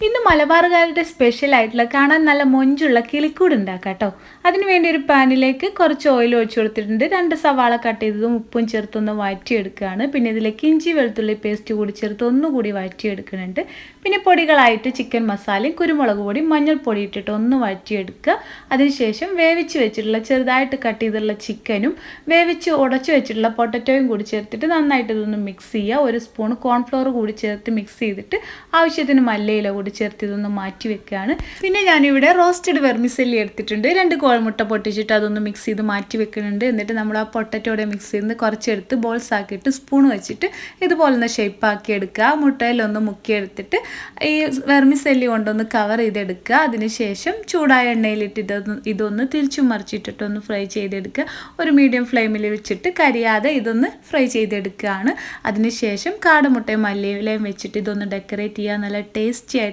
ഇന്ന് മലബാറുകാരുടെ സ്പെഷ്യൽ ആയിട്ടുള്ള കാണാൻ നല്ല മൊഞ്ചുള്ള കിളിക്കൂട് ഉണ്ടാക്കാം കേട്ടോ. അതിനുവേണ്ടി ഒരു പാനിലേക്ക് കുറച്ച് ഓയിൽ ഒഴിച്ചു കൊടുത്തിട്ടുണ്ട്. 2 സവാള കട്ട് ചെയ്തതും ഉപ്പും ചേർത്തൊന്ന് വഴറ്റിയെടുക്കുകയാണ്. പിന്നെ ഇതിലേക്ക് ഇഞ്ചി വെളുത്തുള്ളി പേസ്റ്റ് കൂടി ചേർത്ത് ഒന്നുകൂടി വഴറ്റിയെടുക്കുന്നുണ്ട്. പിന്നെ പൊടികളായിട്ട് ചിക്കൻ മസാലയും കുരുമുളക് പൊടി മഞ്ഞൾപ്പൊടി ഇട്ടിട്ട് ഒന്ന് വഴറ്റിയെടുക്കുക. അതിനുശേഷം വേവിച്ച് വെച്ചിട്ടുള്ള ചെറുതായിട്ട് കട്ട് ചെയ്തിട്ടുള്ള ചിക്കനും വേവിച്ച് ഉടച്ചു വെച്ചിട്ടുള്ള പൊട്ടറ്റോയും കൂടി ചേർത്തിട്ട് നന്നായിട്ട് ഇതൊന്ന് മിക്സ് ചെയ്യുക. 1 സ്പൂൺ കോൺഫ്ലോർ കൂടി ചേർത്ത് മിക്സ് ചെയ്തിട്ട് ആവശ്യത്തിന് മല്ലിയില കൂടി ചേർത്ത് ഇതൊന്ന് മാറ്റി വെക്കുകയാണ്. പിന്നെ ഞാനിവിടെ റോസ്റ്റഡ് വെർമിസെല്ലി എടുത്തിട്ടുണ്ട്. 2 കോഴിമുട്ട പൊട്ടിച്ചിട്ട് അതൊന്ന് മിക്സ് ചെയ്ത് മാറ്റി വെക്കുന്നുണ്ട്. എന്നിട്ട് നമ്മൾ ആ പൊട്ടറ്റോടെ മിക്സ് ചെയ്ത് കുറച്ചെടുത്ത് ബോൾസ് ആക്കിയിട്ട് സ്പൂൺ വെച്ചിട്ട് ഇതുപോലെ ഒന്ന് ഷേപ്പ് ആക്കി എടുക്കുക. മുട്ടയിലൊന്ന് മുക്കിയെടുത്തിട്ട് ഈ വെർമിസെല്ലി കൊണ്ടൊന്ന് കവർ ചെയ്തെടുക്കുക. അതിനുശേഷം ചൂടായ എണ്ണയിലിട്ട് ഇതൊന്ന് തിരിച്ചും മറിച്ചിട്ടിട്ടൊന്ന് ഫ്രൈ ചെയ്തെടുക്കുക. ഒരു മീഡിയം ഫ്ലെയിമിൽ വെച്ചിട്ട് കരിയാതെ ഇതൊന്ന് ഫ്രൈ ചെയ്തെടുക്കുകയാണ്. അതിനുശേഷം കാടമുട്ടയും മല്ലിയിലയും വെച്ചിട്ട് ഇതൊന്ന് ഡെക്കറേറ്റ് ചെയ്യുക. നല്ല ടേസ്റ്റി ആയിട്ട്